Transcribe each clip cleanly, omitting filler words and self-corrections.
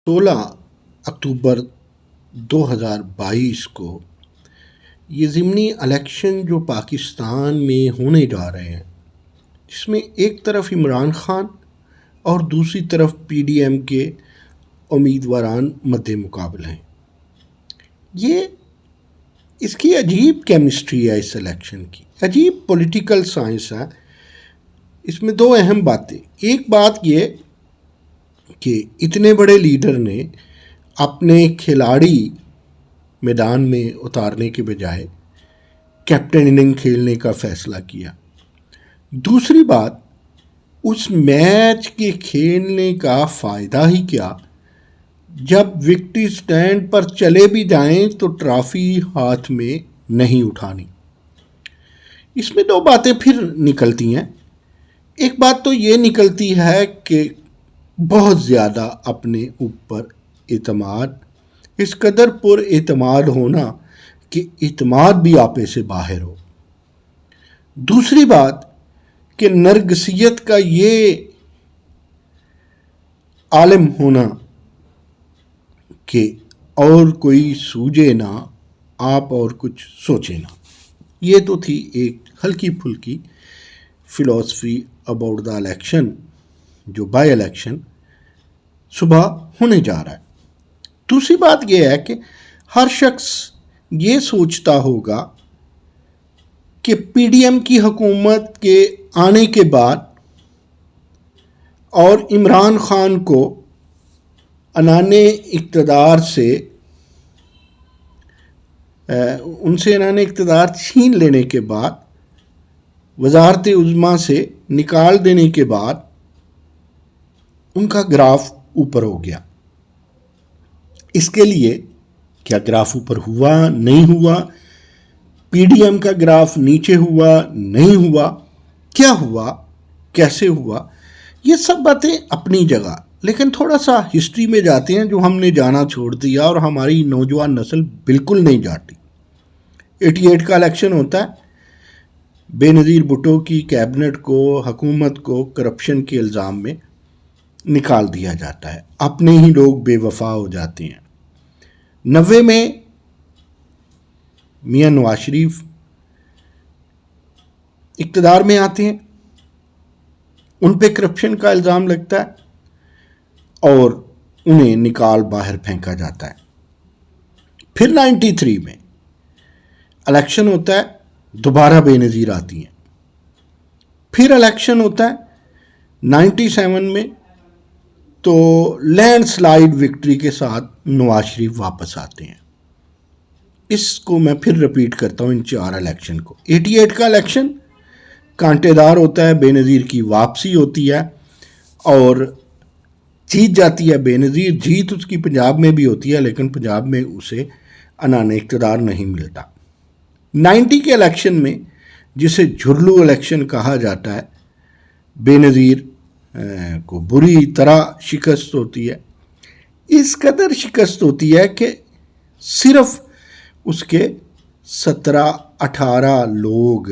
16 اکتوبر 2022 کو یہ ضمنی الیکشن جو پاکستان میں ہونے جا رہے ہیں، جس میں ایک طرف عمران خان اور دوسری طرف پی ڈی ایم کے امیدواران مد مقابل ہیں، اس کی عجیب کیمسٹری ہے، اس الیکشن کی عجیب پولیٹیکل سائنس ہے۔ اس میں دو اہم باتیں، ایک بات یہ کہ اتنے بڑے لیڈر نے اپنے کھلاڑی میدان میں اتارنے کے بجائے کیپٹن اننگ کھیلنے کا فیصلہ کیا۔ دوسری بات، اس میچ کے کھیلنے کا فائدہ ہی کیا جب وکٹری سٹینڈ پر چلے بھی جائیں تو ٹرافی ہاتھ میں نہیں اٹھانی۔ اس میں دو باتیں پھر نکلتی ہیں۔ ایک بات تو یہ نکلتی ہے کہ بہت زیادہ اپنے اوپر اعتماد، اس قدر پر اعتماد ہونا کہ اعتماد بھی آپے سے باہر ہو۔ دوسری بات کہ نرگسیت کا یہ عالم ہونا کہ اور کوئی سوجے نہ آپ اور کچھ سوچے نہ۔ یہ تو تھی ایک ہلکی پھلکی فلاسفی اباؤٹ دا الیکشن، جو بائی الیکشن صبح ہونے جا رہا ہے۔ دوسری بات یہ ہے کہ ہر شخص یہ سوچتا ہوگا کہ پی ڈی ایم کی حکومت کے آنے کے بعد اور عمران خان کو عنانِ اقتدار سے اقتدار چھین لینے کے بعد، وزارت عظمیٰ سے نکال دینے کے بعد ان کا گراف اوپر ہو گیا۔ اس کے لیے کیا گراف اوپر ہوا نہیں ہوا، پی ڈی ایم کا گراف نیچے ہوا نہیں ہوا، کیا ہوا، کیسے ہوا، یہ سب باتیں اپنی جگہ، لیکن تھوڑا سا ہسٹری میں جاتے ہیں جو ہم نے جانا چھوڑ دیا اور ہماری نوجوان نسل بالکل نہیں جاتی۔ 88 کا الیکشن ہوتا ہے، بے نظیر بھٹو کی کیبنٹ کو، حکومت کو کرپشن کے الزام میں نکال دیا جاتا ہے، اپنے ہی لوگ بے وفا ہو جاتے ہیں۔ 90 میں میاں نواز شریف اقتدار میں آتے ہیں، ان پہ کرپشن کا الزام لگتا ہے اور انہیں نکال باہر پھینکا جاتا ہے۔ پھر 93 میں الیکشن ہوتا ہے، دوبارہ بے نظیر آتی ہیں۔ پھر الیکشن ہوتا ہے 97 میں، تو لینڈ سلائیڈ وکٹری کے ساتھ نواز شریف واپس آتے ہیں۔ اس کو میں پھر رپیٹ کرتا ہوں، ان 4 الیکشن کو۔ 88 کا الیکشن کانٹے دار ہوتا ہے، بے نظیر کی واپسی ہوتی ہے اور جیت جاتی ہے بے نظیر۔ جیت اس کی پنجاب میں بھی ہوتی ہے، لیکن پنجاب میں اسے عنان اقتدار نہیں ملتا۔ 90 کے الیکشن میں، جسے جھرلو الیکشن کہا جاتا ہے، بے نظیر کو بری طرح شکست ہوتی ہے۔ اس قدر شکست ہوتی ہے کہ صرف اس کے 17-18 لوگ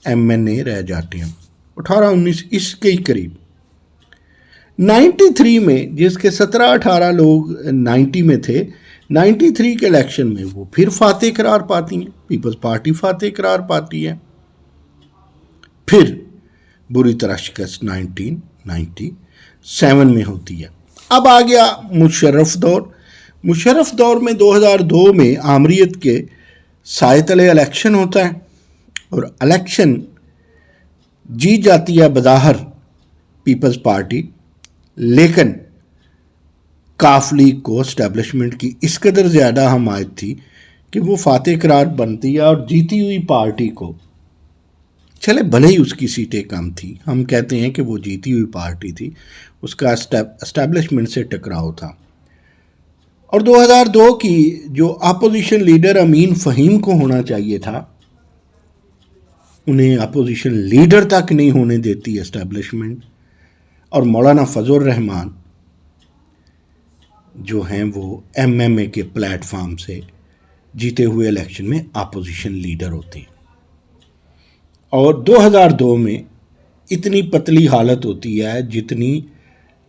ایم این اے رہ جاتے ہیں، 18-19 اس کے ہی قریب۔ 93 میں جس کے 17-18 لوگ 90 میں تھے، 93 کے الیکشن میں وہ پھر فاتح قرار پاتی ہیں، پیپلز پارٹی فاتح قرار پاتی ہے۔ پھر بری طرح شکست 1997 میں ہوتی ہے۔ اب آ گیا مشرف دور۔ مشرف دور میں 2002 میں آمریت کے سائے تلے الیکشن ہوتا ہے اور الیکشن جیت جاتی ہے بظاہر پیپلز پارٹی، لیکن کاف لیگ کو اسٹیبلشمنٹ کی اس قدر زیادہ حمایت تھی کہ وہ فاتح قرار بنتی ہے اور جیتی ہوئی پارٹی کو، چلے بھلے ہی اس کی سیٹیں کم تھی، ہم کہتے ہیں کہ وہ جیتی ہوئی پارٹی تھی، اس کا اسٹیبلشمنٹ سے ٹکراؤ تھا۔ اور 2002 کی جو اپوزیشن لیڈر امین فہیم کو ہونا چاہیے تھا، انہیں اپوزیشن لیڈر تک نہیں ہونے دیتی اسٹیبلشمنٹ، اور مولانا فضل الرحمان جو ہیں وہ ایم ایم اے کے پلیٹ فارم سے جیتے ہوئے الیکشن میں اپوزیشن لیڈر ہوتے ہیں۔ اور 2002 میں اتنی پتلی حالت ہوتی ہے جتنی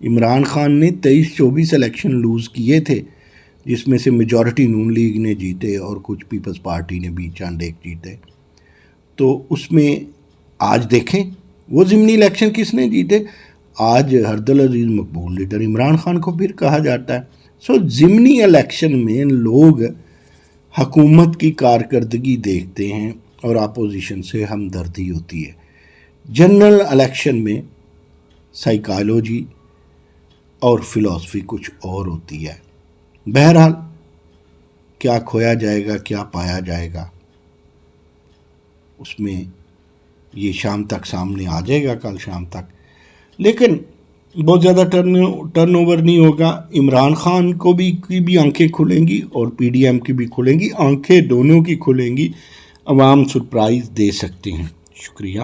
عمران خان نے 23-24 الیکشن لوز کیے تھے، جس میں سے میجورٹی نون لیگ نے جیتے اور کچھ پیپلز پارٹی نے بھی چند ایک جیتے. تو اس میں آج دیکھیں وہ ضمنی الیکشن کس نے جیتے. آج حردل عزیز مقبول لیڈر عمران خان کو پھر کہا جاتا ہے. ضمنی الیکشن میں لوگ حکومت کی کارکردگی دیکھتے ہیں اور اپوزیشن سے ہمدردی ہوتی ہے. جنرل الیکشن میں سائیکالوجی اور فلسفی کچھ اور ہوتی ہے. بہرحال کیا کھویا جائے گا کیا پایا جائے گا اس میں یہ شام تک سامنے آ جائے گا، کل شام تک. لیکن بہت زیادہ ٹرن اوور نہیں ہوگا. عمران خان کی بھی آنکھیں کھلیں گی اور پی ڈی ایم کی بھی کھلیں گی، آنکھیں دونوں کی کھلیں گی. عوام سرپرائز دے سکتے ہیں. شکریہ.